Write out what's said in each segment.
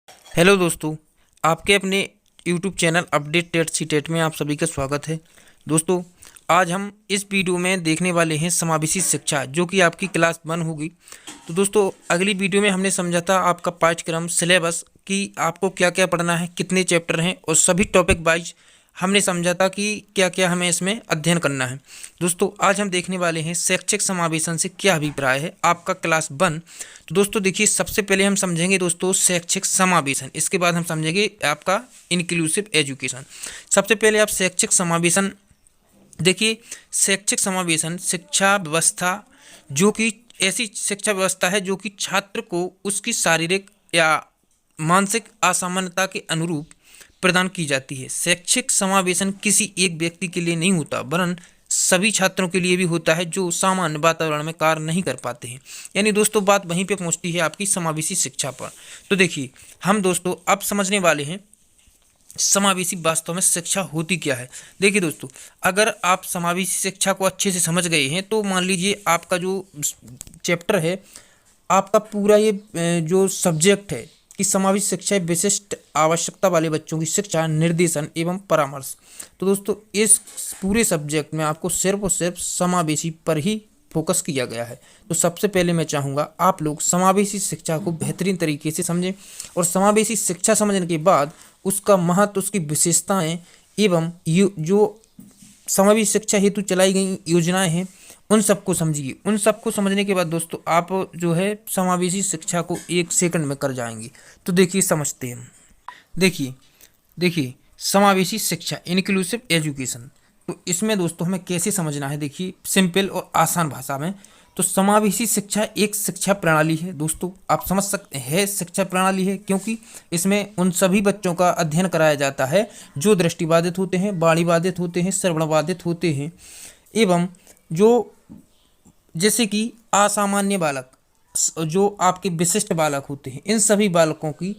Hello दोस्तों, आपके अपने YouTube channel update TET C TET में आप सभी का स्वागत है। दोस्तों, आज हम इस वीडियो में देखने वाले हैं समावेशी शिक्षा, जो कि आपकी क्लास 1 होगी। तो दोस्तों, अगली वीडियो में हमने समझा था आपका पाठ्यक्रम सिलेबस कि आपको क्या क्या पढ़ना है, कितने चैप्टर हैं, और सभी टॉपिक वाइज हमने समझा था कि क्या क्या हमें इसमें अध्ययन करना है। दोस्तों, आज हम देखने वाले हैं शैक्षिक समावेशन से क्या अभिप्राय है आपका क्लास 1। तो दोस्तों देखिए, सबसे पहले हम समझेंगे दोस्तों शैक्षिक समावेशन, इसके बाद हम समझेंगे आपका इंक्लूसिव एजुकेशन। सबसे पहले आप शैक्षिक समावेशन देखिए। शैक्षिक समावेशन शिक्षा व्यवस्था, जो कि ऐसी शिक्षा व्यवस्था है जो कि छात्र को उसकी शारीरिक या मानसिक असामान्यता के अनुरूप प्रदान की जाती है। शैक्षिक समावेशन किसी एक व्यक्ति के लिए नहीं होता, वरन सभी छात्रों के लिए भी होता है जो सामान्य वातावरण में कार्य नहीं कर पाते हैं। यानी दोस्तों, बात वहीं पे पहुंचती है आपकी समावेशी शिक्षा पर। तो देखिए, हम दोस्तों अब समझने वाले हैं समावेशी वास्तव में शिक्षा होती क्या है। देखिए दोस्तों, अगर आप समावेशी शिक्षा को अच्छे से समझ गए हैं तो मान लीजिए आपका जो चैप्टर है, आपका पूरा ये जो सब्जेक्ट है कि समावेशी शिक्षा विशिष्ट आवश्यकता वाले बच्चों की शिक्षा, निर्देशन एवं परामर्श। तो दोस्तों, इस पूरे सब्जेक्ट में आपको सिर्फ और सिर्फ समावेशी पर ही फोकस किया गया है। तो सबसे पहले मैं चाहूँगा आप लोग समावेशी शिक्षा को बेहतरीन तरीके से समझें, और समावेशी शिक्षा समझने के बाद उसका महत्व, उसकी विशेषताएं एवं जो समावेशी शिक्षा हेतु चलाई गई योजनाएं हैं, उन सबको समझिए। उन सबको समझने के बाद दोस्तों, आप जो है समावेशी शिक्षा को 1 सेकंड में कर जाएंगे। तो देखिए, समझते हैं। देखिए देखिए समावेशी शिक्षा, इंक्लूसिव एजुकेशन। तो इसमें दोस्तों हमें कैसे समझना है, देखिए सिंपल और आसान भाषा में। तो समावेशी शिक्षा एक शिक्षा प्रणाली है दोस्तों, आप समझ सकते हैं शिक्षा प्रणाली है, क्योंकि इसमें उन सभी बच्चों का अध्ययन कराया जाता है जो दृष्टिबाधित होते हैं, वाणीबाधित होते हैं, श्रवणबाधित होते हैं, एवं जो जैसे कि असामान्य बालक, जो आपके विशिष्ट बालक होते हैं, इन सभी बालकों की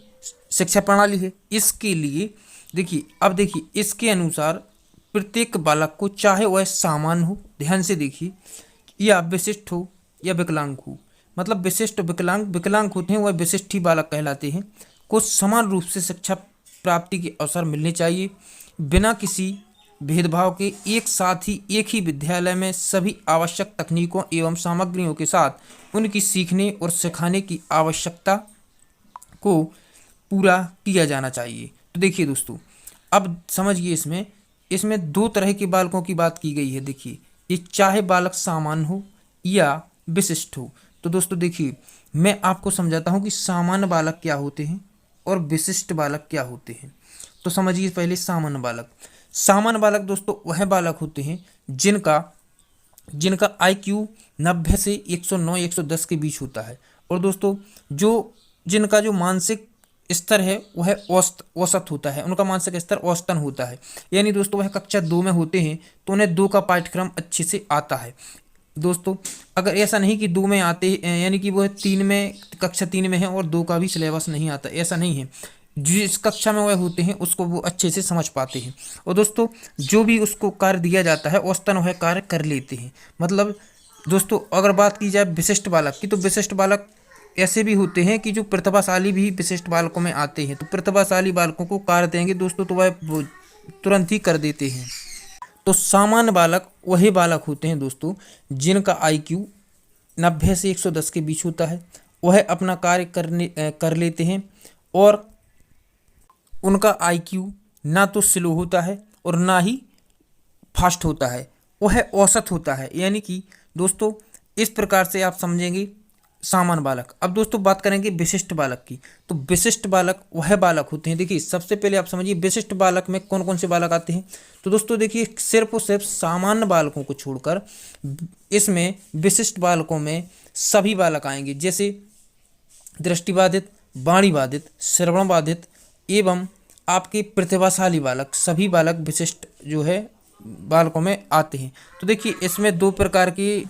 शिक्षा प्रणाली है। इसके लिए देखिए, अब देखिए इसके अनुसार प्रत्येक बालक को, चाहे वह सामान्य हो, ध्यान से देखिए, या विशिष्ट हो या विकलांग हो, मतलब विशिष्ट विकलांग विकलांग होते हैं वह विशिष्ट ही बालक कहलाते हैं, को समान रूप से शिक्षा प्राप्ति के अवसर मिलने चाहिए, बिना किसी भेदभाव के, एक साथ ही एक ही विद्यालय में सभी आवश्यक तकनीकों एवं सामग्रियों के साथ उनकी सीखने और सिखाने की आवश्यकता को पूरा किया जाना चाहिए। तो देखिए दोस्तों, अब समझिए, इसमें इसमें 2 तरह के बालकों की बात की गई है। देखिए, ये चाहे बालक सामान्य हो या विशिष्ट हो। तो दोस्तों देखिए, मैं आपको समझाता हूँ कि सामान्य बालक क्या होते हैं और विशिष्ट बालक क्या होते हैं। तो समझिए पहले सामान्य बालक। सामान्य बालक दोस्तों वह बालक होते हैं जिनका जिनका IQ 90 से 109 110 के बीच होता है, और दोस्तों जो जिनका जो मानसिक स्तर है वह औसत होता है, उनका मानसिक स्तर औसतन होता है। यानी दोस्तों वह कक्षा 2 में होते हैं तो उन्हें 2 का पाठ्यक्रम अच्छे से आता है। दोस्तों, अगर ऐसा नहीं कि 2 में आते, यानी कि वह 3 में, कक्षा 3 में है और 2 का भी सिलेबस नहीं आता, ऐसा नहीं है। जिस कक्षा में वह होते हैं उसको वो अच्छे से समझ पाते हैं, और दोस्तों जो भी उसको कार्य दिया जाता है औसतन वह कार्य कर लेते हैं। मतलब दोस्तों, अगर बात की जाए विशिष्ट बालक की, तो विशिष्ट बालक ऐसे भी होते हैं कि जो प्रतिभाशाली भी विशिष्ट बालकों में आते हैं। तो प्रतिभाशाली बालकों को कार्य देंगे दोस्तों तो वह वो तुरंत ही कर देते हैं। तो सामान्य बालक वही बालक होते हैं दोस्तों जिनका IQ 90 से 110 के बीच होता है, वह अपना कार्य कर लेते हैं, और उनका IQ ना तो स्लो होता है और ना ही फास्ट होता है, वह औसत होता है। यानी कि दोस्तों इस प्रकार से आप समझेंगे सामान्य बालक। अब दोस्तों बात करेंगे विशिष्ट बालक की। तो विशिष्ट बालक वह बालक होते हैं, देखिए सबसे पहले आप समझिए विशिष्ट बालक में कौन कौन से बालक आते हैं। तो दोस्तों देखिए, सिर्फ और सिर्फ सामान्य बालकों को छोड़कर इसमें विशिष्ट बालकों में सभी बालक आएंगे, जैसे दृष्टिबाधित, वाणीबाधित, श्रवण बाधित एवं आपके प्रतिभाशाली बालक, सभी बालक विशिष्ट जो है बालकों में आते हैं। तो देखिए, इसमें 2 प्रकार की,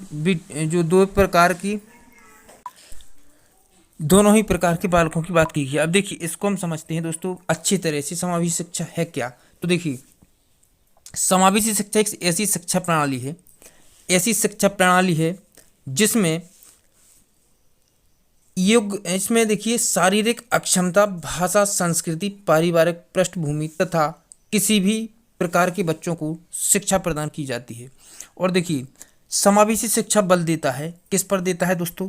जो 2 प्रकार की, दोनों ही प्रकार के बालकों की बात की गई है। अब देखिए, इसको हम समझते हैं दोस्तों अच्छी तरह से, समावेशी शिक्षा है क्या। तो देखिए, समावेशी शिक्षा एक ऐसी शिक्षा प्रणाली है, ऐसी शिक्षा प्रणाली है जिसमें युग इसमें देखिए शारीरिक अक्षमता, भाषा, संस्कृति, पारिवारिक पृष्ठभूमि तथा किसी भी प्रकार के बच्चों को शिक्षा प्रदान की जाती है। और देखिए समावेशी शिक्षा बल देता है, किस पर देता है दोस्तों?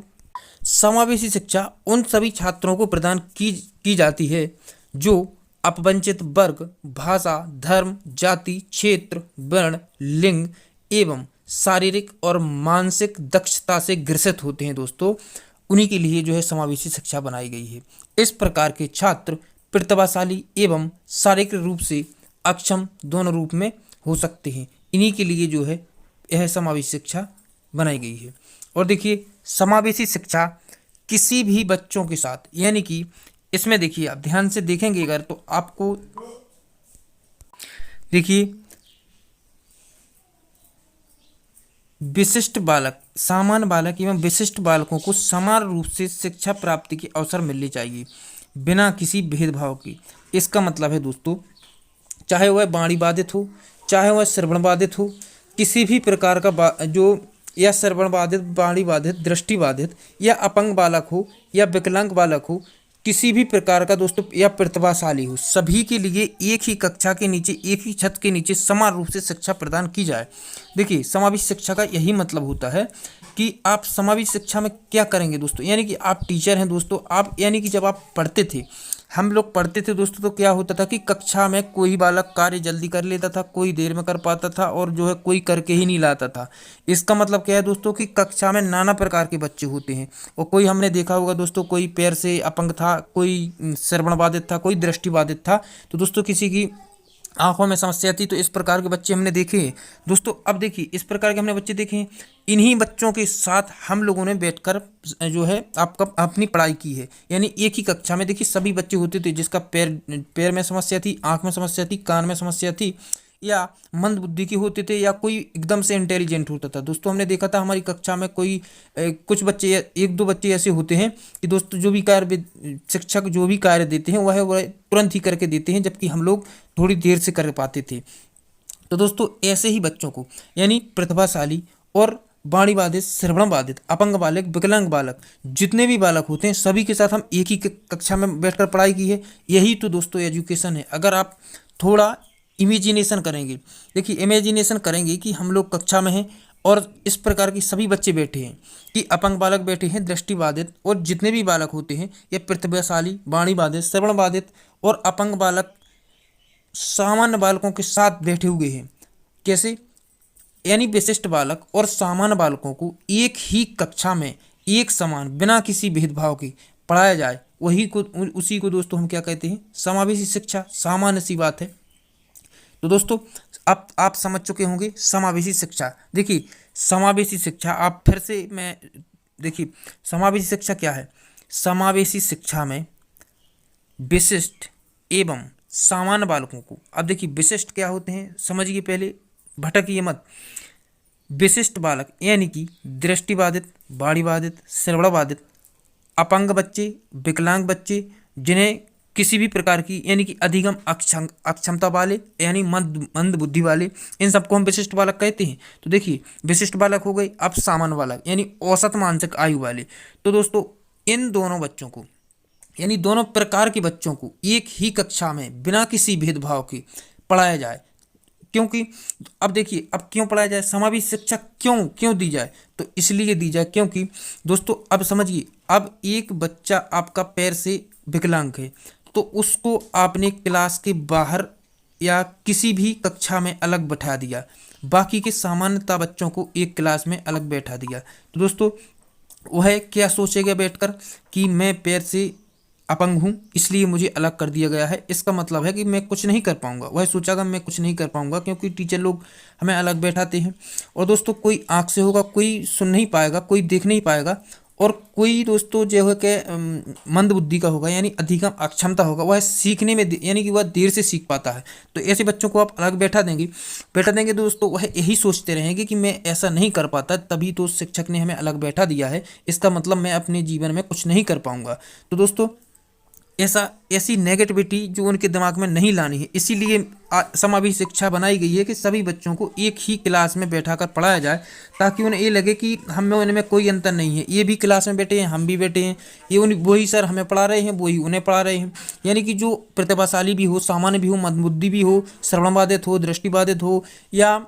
समावेशी शिक्षा उन सभी छात्रों को प्रदान की जाती है जो अपवंचित वर्ग, भाषा, धर्म, जाति, क्षेत्र, वर्ण, लिंग एवं शारीरिक और मानसिक दक्षता से ग्रसित होते हैं दोस्तों। उन्हीं के लिए जो है समावेशी शिक्षा बनाई गई है। इस प्रकार के छात्र प्रतिभाशाली एवं शारीरिक रूप से अक्षम दोनों रूप में हो सकते हैं। इन्हीं के लिए जो है यह समावेशी शिक्षा बनाई गई है। और देखिए समावेशी शिक्षा किसी भी बच्चों के साथ, यानी कि इसमें देखिए आप ध्यान से देखेंगे अगर तो आपको देखिए विशिष्ट बालक, सामान्य बालक एवं विशिष्ट बालकों को समान रूप से शिक्षा प्राप्ति के अवसर मिलने चाहिए बिना किसी भेदभाव के। इसका मतलब है दोस्तों, चाहे वह वाणी बाधित हो, चाहे वह श्रवण बाधित हो, किसी भी प्रकार का जो या श्रवण बाधित, वाणी बाधित, दृष्टि बाधित या अपंग बालक हो या विकलांग बालक हो, किसी भी प्रकार का दोस्तों या प्रतिभाशाली हो, सभी के लिए एक ही कक्षा के नीचे, एक ही छत के नीचे समान रूप से शिक्षा प्रदान की जाए। देखिए समावेशी शिक्षा का यही मतलब होता है कि आप समावेशी शिक्षा में क्या करेंगे दोस्तों, यानी कि आप टीचर हैं दोस्तों, आप यानी कि जब आप पढ़ते थे, हम लोग पढ़ते थे दोस्तों, तो क्या होता था कि कक्षा में कोई बालक कार्य जल्दी कर लेता था, कोई देर में कर पाता था और जो है कोई करके ही नहीं लाता था। इसका मतलब क्या है दोस्तों कि कक्षा में नाना प्रकार के बच्चे होते हैं और कोई हमने देखा होगा दोस्तों, कोई पैर से अपंग था, कोई श्रवण बाधित था, कोई दृष्टि बाधित था, तो दोस्तों किसी की आंखों में समस्या थी। तो इस प्रकार के बच्चे हमने देखे हैं दोस्तों। अब देखिए इस प्रकार के हमने बच्चे देखे हैं, इन्हीं बच्चों के साथ हम लोगों ने बैठकर जो है आपका अपनी पढ़ाई की है। यानी एक ही कक्षा में देखिए सभी बच्चे होते थे जिसका पैर में समस्या थी, आंख में समस्या थी, कान में समस्या थी, या मंद बुद्धि के होते थे, या कोई एकदम से इंटेलिजेंट होता था। दोस्तों हमने देखा था हमारी कक्षा में कोई कुछ बच्चे, एक दो बच्चे ऐसे होते हैं कि दोस्तों जो भी कार्य शिक्षक जो भी कार्य देते हैं वह तुरंत ही करके देते हैं, जबकि हम लोग थोड़ी देर से कर पाते थे। तो दोस्तों ऐसे ही बच्चों को, यानी प्रतिभाशाली और वाणी बाधित, श्रवण बाधित, अपंग बालक, विकलांग बालक, जितने भी बालक होते हैं सभी के साथ हम एक ही कक्षा में बैठकर पढ़ाई की है। यही तो दोस्तों एजुकेशन है। अगर आप थोड़ा इमेजिनेशन करेंगे, देखिए इमेजिनेशन करेंगे कि हम लोग कक्षा में हैं और इस प्रकार के सभी बच्चे बैठे हैं, कि अपंग बालक बैठे हैं, दृष्टि बाधित और जितने भी बालक होते हैं, या प्रतिभाशाली, वाणी बाधित, श्रवण बाधित और अपंग बालक सामान्य बालकों के साथ बैठे हुए हैं। कैसे? यानी विशिष्ट बालक और सामान्य बालकों को एक ही कक्षा में एक समान बिना किसी भेदभाव के पढ़ाया जाए, उसी को दोस्तों हम क्या कहते हैं? समावेशी शिक्षा। सामान्य सी बात है। तो दोस्तों अब आप समझ चुके होंगे समावेशी शिक्षा। देखिए समावेशी शिक्षा आप फिर से मैं देखिए समावेशी शिक्षा क्या है? समावेशी शिक्षा में विशिष्ट एवं सामान्य बालकों को, अब देखिए विशिष्ट क्या होते हैं समझिए, पहले भटकिए मत। विशिष्ट बालक यानी कि दृष्टि बाधित, वाणी बाधित, श्रवण बाधित, अपंग बच्चे, विकलांग बच्चे, जिन्हें किसी भी प्रकार की यानी कि अधिगम अक्षमता वाले, यानी मंद बुद्धि वाले, इन सबको हम विशिष्ट बालक कहते हैं। तो देखिए विशिष्ट बालक हो गए। अब सामान्य बालक यानी औसत मानसिक आयु वाले। तो दोस्तों इन दोनों बच्चों को, यानी दोनों प्रकार के बच्चों को एक ही कक्षा में बिना किसी भेदभाव के पढ़ाया जाए। क्योंकि अब देखिए अब क्यों पढ़ाया जाए, समावेशी शिक्षा क्यों दी जाए? तो इसलिए दी जाए क्योंकि दोस्तों अब समझिए, अब एक बच्चा आपका पैर से विकलांग है, तो उसको आपने क्लास के बाहर या किसी भी कक्षा में अलग बैठा दिया, बाकी के सामान्यता बच्चों को एक क्लास में अलग बैठा दिया। तो दोस्तों वह क्या सोचेगा बैठकर कि मैं पैर से अपंग हूँ इसलिए मुझे अलग कर दिया गया है, इसका मतलब है कि मैं कुछ नहीं कर पाऊंगा। वह सोचेगा मैं कुछ नहीं कर पाऊंगा क्योंकि टीचर लोग हमें अलग बैठाते हैं। और दोस्तों कोई आंख से होगा, कोई सुन नहीं पाएगा, कोई देख नहीं पाएगा, और कोई दोस्तों जो है कि मंद बुद्धि का होगा, यानी अधिगम अक्षमता होगा, वह सीखने में यानी कि वह देर से सीख पाता है। तो ऐसे बच्चों को आप अलग बैठा देंगे दोस्तों, वह यही सोचते रहेंगे कि मैं ऐसा नहीं कर पाता, तभी तो शिक्षक ने हमें अलग बैठा दिया है, इसका मतलब मैं अपने जीवन में कुछ नहीं कर पाऊंगा। तो दोस्तों ऐसी नेगेटिविटी जो उनके दिमाग में नहीं लानी है। इसीलिए समावेशी शिक्षा बनाई गई है कि सभी बच्चों को एक ही क्लास में बैठाकर पढ़ाया जाए, ताकि उन्हें ये लगे कि हम में उनमें कोई अंतर नहीं है। ये भी क्लास में बैठे हैं, हम भी बैठे हैं, ये उन वही सर हमें पढ़ा रहे हैं, वही उन्हें पढ़ा रहे हैं। यानी कि जो प्रतिभाशाली भी हो, सामान्य भी हो, मंदबुद्धि भी हो, श्रवणबाधित हो, दृष्टिबाधित हो, या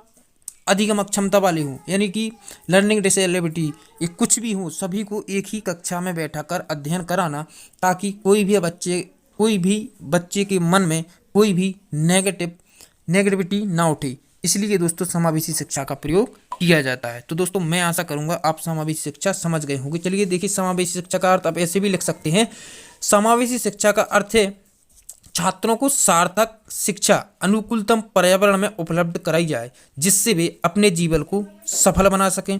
अधिगम अक्षमता वाले हों, यानी कि लर्निंग डिसेबिलिटी, ये कुछ भी हो, सभी को एक ही कक्षा में बैठाकर अध्ययन कराना, ताकि कोई भी बच्चे के मन में कोई भी नेगेटिविटी ना उठे। इसलिए दोस्तों समावेशी शिक्षा का प्रयोग किया जाता है। तो दोस्तों मैं आशा करूंगा आप समावेशी शिक्षा समझ गए होंगे। चलिए देखिए, समावेशी शिक्षा का अर्थ आप ऐसे भी लिख सकते हैं। समावेशी शिक्षा का अर्थ है छात्रों को सार्थक शिक्षा अनुकूलतम पर्यावरण में उपलब्ध कराई जाए, जिससे वे अपने जीवन को सफल बना सकें।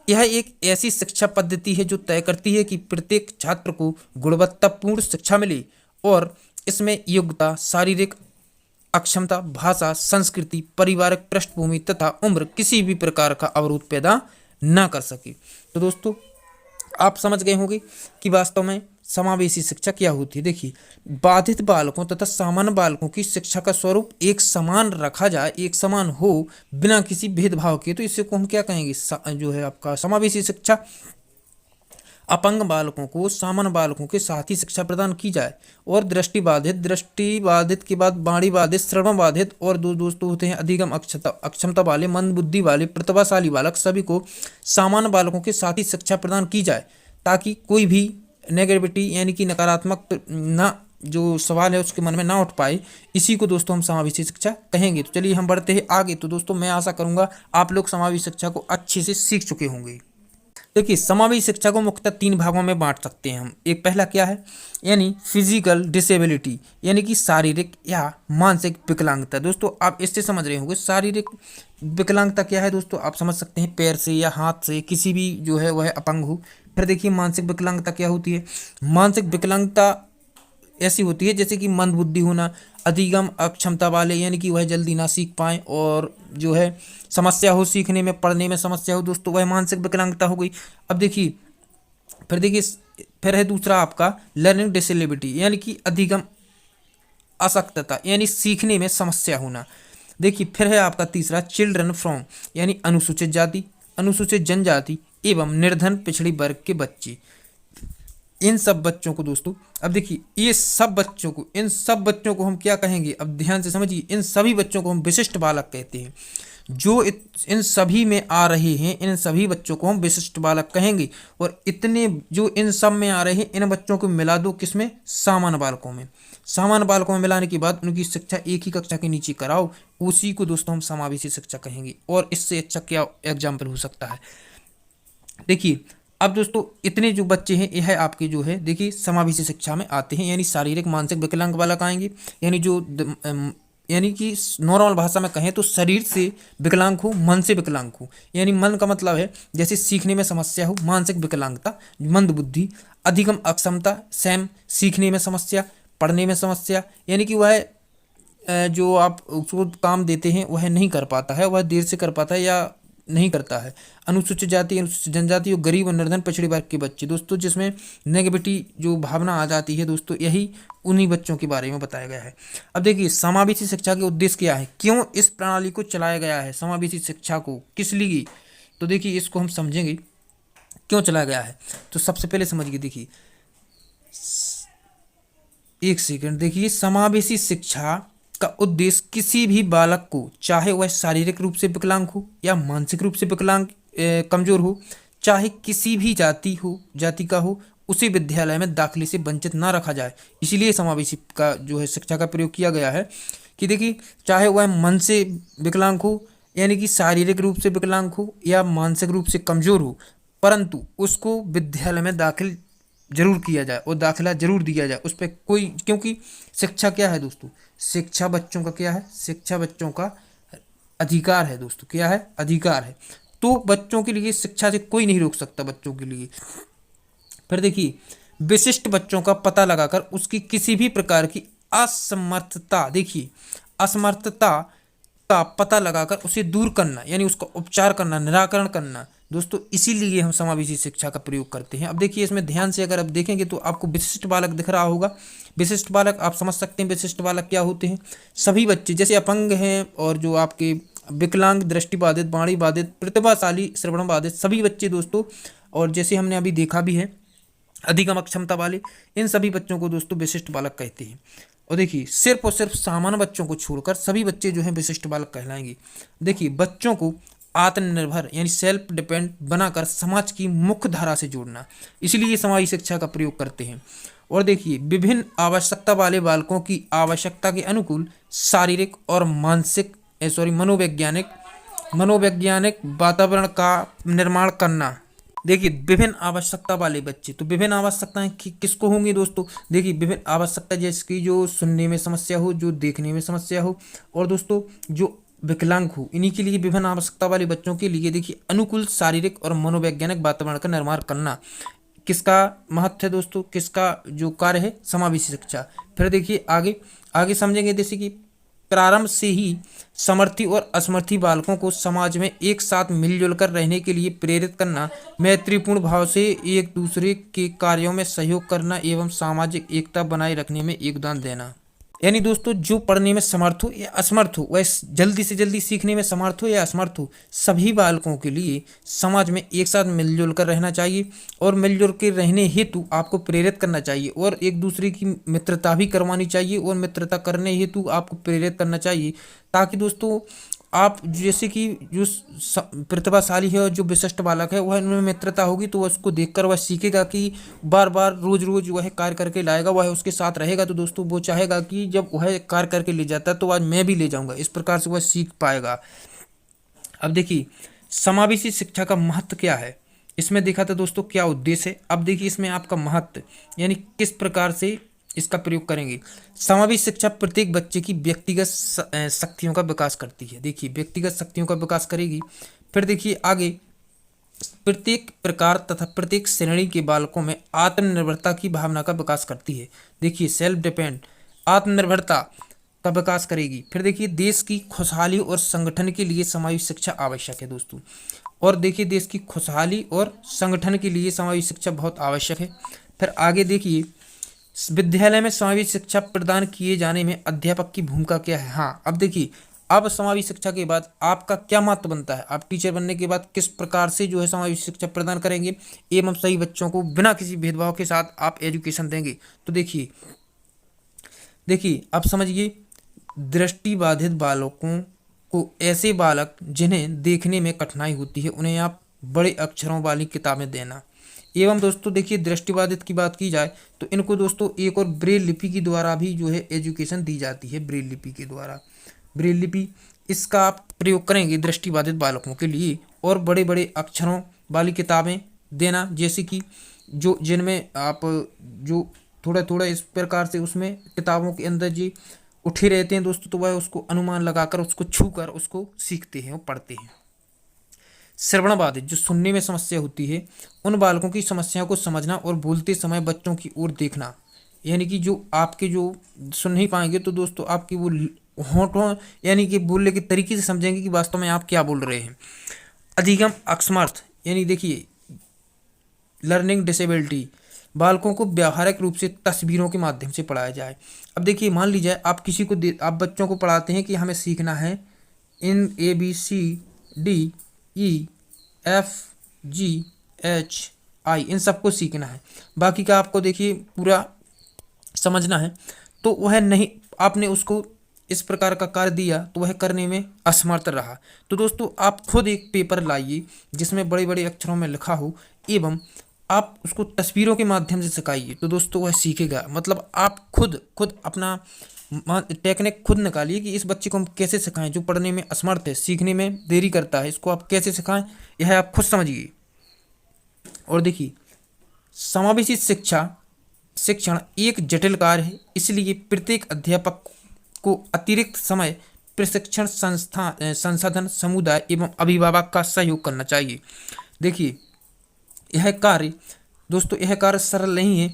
यह एक ऐसी शिक्षा पद्धति है जो तय करती है कि प्रत्येक छात्र को गुणवत्तापूर्ण शिक्षा मिले और इसमें योग्यता, शारीरिक अक्षमता, भाषा, संस्कृति, पारिवारिक पृष्ठभूमि तथा उम्र किसी भी प्रकार का अवरोध पैदा न कर सके। तो दोस्तों आप समझ गए होंगे कि वास्तव में समावेशी शिक्षा क्या होती है। देखिए, बाधित बालकों तथा सामान्य बालकों की शिक्षा का स्वरूप एक समान रखा जाए, एक समान हो, बिना किसी भेदभाव के, तो इसे को हम क्या कहेंगे, जो है आपका समावेशी शिक्षा। अपंग बालकों को सामान्य बालकों के साथ ही शिक्षा प्रदान की जाए, और दृष्टिबाधित के बाद वाणी बाधित, श्रवण बाधित, और दो दोस्तों होते हैं अधिगम अक्षमता वाले, मंद बुद्धि वाले, प्रतिभाशाली बालक, सभी को सामान्य बालकों के साथ ही शिक्षा प्रदान की जाए, ताकि कोई भी नेगेटिविटी यानी कि नकारात्मक ना जो सवाल है उसके मन में ना उठ पाए। इसी को दोस्तों हम समावेशी शिक्षा कहेंगे। तो चलिए हम बढ़ते हैं आगे। तो दोस्तों मैं आशा करूंगा आप लोग समावेशी शिक्षा को अच्छे से सीख चुके होंगे। देखिए, समावेशी शिक्षा को मुख्यतः 3 भागों में बांट सकते हैं हम। एक पहला क्या है, यानी फिजिकल डिसेबिलिटी, यानी कि शारीरिक या मानसिक विकलांगता। दोस्तों आप इससे समझ रहे होंगे शारीरिक विकलांगता क्या है। दोस्तों आप समझ सकते हैं पैर से या हाथ से किसी भी जो है वह अपंग हो। फिर देखिए मानसिक विकलांगता क्या होती है। मानसिक विकलांगता ऐसी होती है जैसे कि मंद बुद्धि होना, अधिगम अक्षमता वाले, यानी कि वह जल्दी ना सीख पाएं और जो है समस्या हो सीखने में, पढ़ने में समस्या हो, दोस्तों वह मानसिक विकलांगता हो गई। अब देखिए फिर है दूसरा आपका लर्निंग डिसेबिलिटी, यानी कि अधिगम अशक्तता, यानी सीखने में समस्या होना। देखिए फिर है आपका तीसरा चिल्ड्रन फ्रॉम, यानी अनुसूचित जाति, अनुसूचित जनजाति एवं निर्धन पिछड़ी वर्ग के बच्चे। इन सब बच्चों को दोस्तों, अब देखिए इन सब बच्चों को हम क्या कहेंगे, अब ध्यान से समझिए, इन सभी बच्चों को हम विशिष्ट बालक कहते हैं। जो इन सभी में आ रहे हैं, इन सभी बच्चों को हम विशिष्ट बालक कहेंगे। और इतने जो इन सब में आ रहे हैं, इन बच्चों को मिला दो किसमें, सामान्य बालकों में। सामान्य बालकों में मिलाने के बाद उनकी शिक्षा एक ही कक्षा के नीचे कराओ, उसी को दोस्तों हम समावेशी शिक्षा कहेंगे। और इससे अच्छा क्या एग्जाम्पल हो सकता है। देखिए अब दोस्तों इतने जो बच्चे हैं यह आपके जो है देखिए समावेशी शिक्षा में आते हैं, यानी शारीरिक मानसिक विकलांग बालक आएंगे, यानी कि नॉर्मल भाषा में कहें तो शरीर से विकलांग हो, मन से विकलांग हो। यानी मन का मतलब है जैसे सीखने में समस्या हो, मानसिक विकलांगता, मंद बुद्धि, अधिगम अक्षमता, सैम सीखने में समस्या, पढ़ने में समस्या, यानी कि वह जो आप उसको काम देते हैं वह नहीं कर पाता है, वह देर से कर पाता है या नहीं करता है। अनुसूचित जाति, अनुसूचित जनजाति और गरीब और निर्धन पिछड़ी वर्ग के बच्चे, दोस्तों जिसमें नेगेटिविटी जो भावना आ जाती है, दोस्तों यही उन्हीं बच्चों के बारे में बताया गया है। अब देखिए समावेशी शिक्षा के उद्देश्य क्या है, क्यों इस प्रणाली को चलाया गया है, समावेशी शिक्षा को किस लिए, तो देखिए इसको हम समझेंगे क्यों चलाया गया है। तो सबसे पहले समझिए, देखिए एक सेकंड, देखिए समावेशी शिक्षा का उद्देश्य किसी भी बालक को, चाहे वह शारीरिक रूप से विकलांग हो या मानसिक रूप से विकलांग कमजोर हो, चाहे किसी भी जाति का हो, उसे विद्यालय में दाखिले से वंचित ना रखा जाए। इसीलिए समावेशी का जो है शिक्षा का प्रयोग किया गया है कि देखिए चाहे वह मन से विकलांग हो, यानी कि शारीरिक रूप से विकलांग हो या मानसिक रूप से कमजोर हो, परंतु उसको विद्यालय में दाखिल जरूर किया जाए और दाखिला जरूर दिया जाए उस पर कोई, क्योंकि शिक्षा क्या है दोस्तों, शिक्षा बच्चों का क्या है, शिक्षा बच्चों का अधिकार है दोस्तों, क्या है, अधिकार है। तो बच्चों के लिए शिक्षा से कोई नहीं रोक सकता बच्चों के लिए। फिर देखिए विशिष्ट बच्चों का पता लगाकर उसकी किसी भी प्रकार की असमर्थता, देखिए असमर्थता का पता लगाकर उसे दूर करना, यानी उसका उपचार करना, निराकरण करना, दोस्तों इसीलिए हम समावेशी शिक्षा का प्रयोग करते हैं। अब देखिए इसमें ध्यान से अगर आप देखेंगे तो आपको विशिष्ट बालक दिख रहा होगा। विशिष्ट बालक आप समझ सकते हैं विशिष्ट बालक क्या होते हैं। सभी बच्चे जैसे अपंग हैं और जो आपके विकलांग, दृष्टिबाधित, वाणी बाधित, प्रतिभाशाली, श्रवण बाधित सभी बच्चे दोस्तों, और जैसे हमने अभी देखा भी है अधिगम अक्षमता वाले, इन सभी बच्चों को दोस्तों विशिष्ट बालक कहते हैं। और देखिए सिर्फ और सिर्फ सामान्य बच्चों को छोड़कर सभी बच्चे जो हैं विशिष्ट बालक कहलाएंगे। देखिए बच्चों को आत्मनिर्भर यानी सेल्फ डिपेंड बनाकर समाज की मुख्य धारा से जोड़ना, इसलिए समाज शिक्षा का प्रयोग करते हैं। और देखिए विभिन्न आवश्यकता वाले बालकों की आवश्यकता के अनुकूल शारीरिक और मानसिक मनोवैज्ञानिक वातावरण का निर्माण करना। देखिए विभिन्न आवश्यकता वाले बच्चे, तो विभिन्न आवश्यकताएं किसको होंगी दोस्तों। देखिए विभिन्न आवश्यकता जैसे कि जो सुनने में समस्या हो, जो देखने में समस्या हो, और दोस्तों जो विकलांग हो, इन्हीं के लिए विभिन्न आवश्यकता वाले बच्चों के लिए देखिए अनुकूल शारीरिक और मनोवैज्ञानिक वातावरण का निर्माण करना किसका महत्व है दोस्तों, किसका जो कार्य है, समावेशी शिक्षा। फिर देखिए आगे आगे समझेंगे जैसे कि प्रारंभ से ही समर्थी और असमर्थी बालकों को समाज में एक साथ मिलजुल कर रहने के लिए प्रेरित करना, मैत्रीपूर्ण भाव से एक दूसरे के कार्यों में सहयोग करना एवं सामाजिक एकता बनाए रखने में योगदान देना। यानी दोस्तों जो पढ़ने में समर्थ हो या असमर्थ हो, वह जल्दी से जल्दी सीखने में समर्थ हो या असमर्थ हो, सभी बालकों के लिए समाज में एक साथ मिलजुल कर रहना चाहिए और मिलजुल के रहने हेतु आपको प्रेरित करना चाहिए और एक दूसरे की मित्रता भी करवानी चाहिए और मित्रता करने हेतु आपको प्रेरित करना चाहिए, ताकि दोस्तों आप जैसे कि जो प्रतिभाशाली है और जो विशिष्ट बालक है वह इनमें मित्रता होगी तो वह उसको देखकर वह सीखेगा कि बार बार रोज रोज वह कार्य करके लाएगा, वह उसके साथ रहेगा, तो दोस्तों वो चाहेगा कि जब वह कार्य करके ले जाता है तो आज मैं भी ले जाऊंगा, इस प्रकार से वह सीख पाएगा। अब देखिए समावेशी शिक्षा का महत्व क्या है, इसमें देखा था दोस्तों क्या उद्देश्य है। अब देखिए इसमें आपका महत्व यानी किस प्रकार से इसका प्रयोग करेंगे। समावेशी शिक्षा प्रत्येक बच्चे की व्यक्तिगत शक्तियों का विकास करती है। देखिए व्यक्तिगत शक्तियों का विकास करेगी। फिर देखिए आगे प्रत्येक प्रकार तथा प्रत्येक श्रेणी के बालकों में आत्मनिर्भरता की भावना का विकास करती है। देखिए सेल्फ डिपेंड, आत्मनिर्भरता का विकास करेगी। फिर देखिए देश की खुशहाली और संगठन के लिए समावेशी शिक्षा आवश्यक है दोस्तों। और देखिए देश की खुशहाली और संगठन के लिए समावेशी शिक्षा बहुत आवश्यक है। फिर आगे देखिए विद्यालय में समावेशी शिक्षा प्रदान किए जाने में अध्यापक की भूमिका क्या है। हाँ अब देखिए अब समावेशी शिक्षा के बाद आपका क्या महत्व बनता है, आप टीचर बनने के बाद किस प्रकार से जो है समावेशी शिक्षा प्रदान करेंगे एवं सही बच्चों को बिना किसी भेदभाव के साथ आप एजुकेशन देंगे। तो देखिए आप समझिए दृष्टिबाधित बालकों को ऐसे बालक जिन्हें देखने में कठिनाई होती है उन्हें आप बड़े अक्षरों वाली किताबें देना। एवं दोस्तों देखिए दृष्टिबाधित की बात की जाए तो इनको दोस्तों एक और ब्रेल लिपि के द्वारा भी जो है एजुकेशन दी जाती है। ब्रेल लिपि के द्वारा, ब्रेल लिपि इसका आप प्रयोग करेंगे दृष्टिबाधित बालकों के लिए और बड़े बड़े अक्षरों वाली किताबें देना, जैसे कि जो जिनमें आप जो थोड़ा थोड़ा इस प्रकार से उसमें किताबों के अंदर जी उठे रहते हैं दोस्तों, तो वह उसको अनुमान लगाकर उसको छू कर उसको सीखते हैं और पढ़ते हैं। श्रवण बाधित जो सुनने में समस्या होती है उन बालकों की समस्याओं को समझना और बोलते समय बच्चों की ओर देखना, यानी कि जो आपके जो सुन नहीं पाएंगे तो दोस्तों आपकी वो होठों यानी कि बोलने के तरीके से समझेंगे कि वास्तव में आप क्या बोल रहे हैं। अधिगम अक्षमर्थ यानी देखिए लर्निंग डिसेबिलिटी, बालकों को व्यावहारिक रूप से तस्वीरों के माध्यम से पढ़ाया जाए। अब देखिए मान लीजिए आप किसी को आप बच्चों को पढ़ाते हैं कि हमें सीखना है इन ABCDEFGHI इन सबको सीखना है, बाकी का आपको देखिए पूरा समझना है, तो वह नहीं आपने उसको इस प्रकार का कार्य दिया तो वह करने में असमर्थ रहा। तो दोस्तों आप खुद एक पेपर लाइए जिसमें बड़े बड़े अक्षरों में लिखा हो एवं आप उसको तस्वीरों के माध्यम से सिखाइए, तो दोस्तों वह सीखेगा। मतलब आप खुद अपना टेक्निक खुद निकालिए कि इस बच्चे को हम कैसे सिखाएं जो पढ़ने में असमर्थ है, सीखने में देरी करता है, इसको आप कैसे सिखाएं यह आप खुद समझिए। और देखिए समावेशी शिक्षण एक जटिल कार्य है, इसलिए प्रत्येक अध्यापक को अतिरिक्त समय प्रशिक्षण संसाधन समुदाय एवं अभिभावक का सहयोग करना चाहिए। देखिए यह कार्य सरल नहीं है,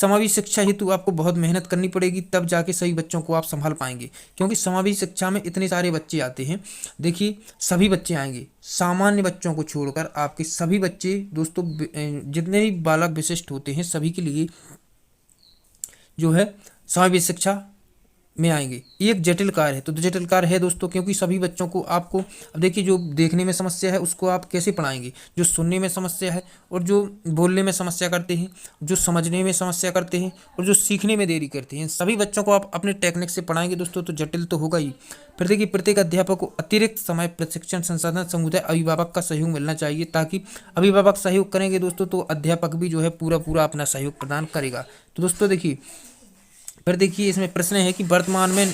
समावेशी शिक्षा हेतु आपको बहुत मेहनत करनी पड़ेगी, तब जाके सभी बच्चों को आप संभाल पाएंगे। क्योंकि समावेशी शिक्षा में इतने सारे बच्चे आते हैं, देखिए सभी बच्चे आएंगे, सामान्य बच्चों को छोड़कर आपके सभी बच्चे दोस्तों, जितने भी बालक विशिष्ट होते हैं सभी के लिए जो है समावेशी शिक्षा में आएंगे। एक जटिल कार्य है, तो जटिल कार्य है दोस्तों, क्योंकि सभी बच्चों को आपको, अब देखिए जो देखने में समस्या है उसको आप कैसे पढ़ाएंगे, जो सुनने में समस्या है और जो बोलने में समस्या करते हैं, जो समझने में समस्या करते हैं और जो सीखने में देरी करते हैं, सभी बच्चों को आप अपने टेक्निक से पढ़ाएंगे दोस्तों, तो जटिल तो होगा ही। फिर देखिए प्रत्येक अध्यापक को अतिरिक्त समय, प्रशिक्षण, संसाधन, समुदाय, अभिभावक का सहयोग मिलना चाहिए, ताकि अभिभावक सहयोग करेंगे दोस्तों तो अध्यापक भी जो है पूरा अपना सहयोग प्रदान करेगा। तो दोस्तों देखिए, फिर देखिए इसमें प्रश्न है कि वर्तमान में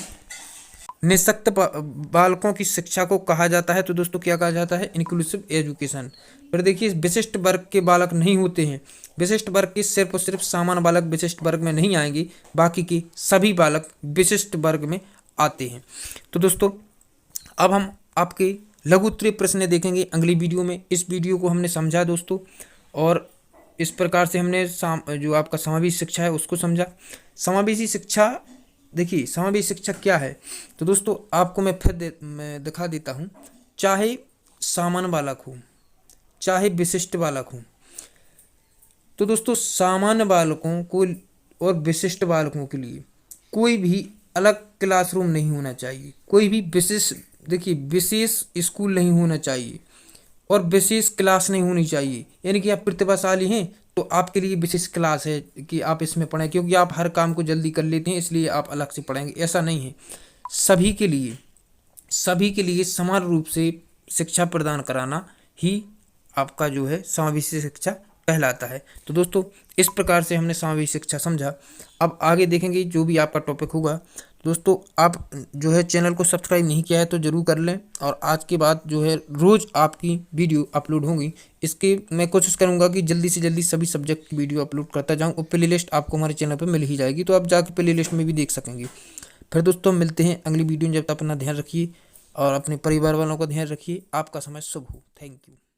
निःशक्त बालकों की शिक्षा को कहा जाता है, तो दोस्तों क्या कहा जाता है, इंक्लूसिव एजुकेशन। फिर देखिए विशिष्ट वर्ग के बालक नहीं होते हैं, विशिष्ट वर्ग के सिर्फ और सिर्फ सामान्य बालक विशिष्ट वर्ग में नहीं आएंगे, बाकी के सभी बालक विशिष्ट वर्ग में आते हैं। तो दोस्तों अब हम आपके लघु उत्तरीय प्रश्न देखेंगे अगली वीडियो में। इस वीडियो को हमने समझा दोस्तों, और इस प्रकार से हमने जो आपका समावेशी शिक्षा है उसको समझा। समावेशी शिक्षा, देखिए समावेशी शिक्षा क्या है, तो दोस्तों आपको मैं फिर मैं दिखा देता हूँ। चाहे सामान्य बालक हो, चाहे विशिष्ट बालक हो, तो दोस्तों सामान्य बालकों को और विशिष्ट बालकों के लिए कोई भी अलग क्लासरूम नहीं होना चाहिए, कोई भी विशेष स्कूल नहीं होना चाहिए और विशेष क्लास नहीं होनी चाहिए। यानी कि आप प्रतिभाशाली हैं तो आपके लिए विशेष क्लास है कि आप इसमें पढ़ें, क्योंकि आप हर काम को जल्दी कर लेते हैं इसलिए आप अलग से पढ़ेंगे, ऐसा नहीं है। सभी के लिए समान रूप से शिक्षा प्रदान कराना ही आपका जो है समावेशी शिक्षा कहलाता है। तो दोस्तों इस प्रकार से हमने समावेशी शिक्षा समझा। अब आगे देखेंगे जो भी आपका टॉपिक होगा। दोस्तों आप जो है चैनल को सब्सक्राइब नहीं किया है तो ज़रूर कर लें, और आज के बाद जो है रोज़ आपकी वीडियो अपलोड होंगी। इसके मैं कोशिश करूंगा कि जल्दी से जल्दी सभी सब्जेक्ट की वीडियो अपलोड करता जाऊं, और प्ले लिस्ट आपको हमारे चैनल पर मिल ही जाएगी, तो आप जाकर प्ले लिस्ट में भी देख सकेंगे। फिर दोस्तों मिलते हैं अगली वीडियो में, जब तक अपना ध्यान रखिए और अपने परिवार वालों का ध्यान रखिए। आपका समय शुभ हो। Thank you.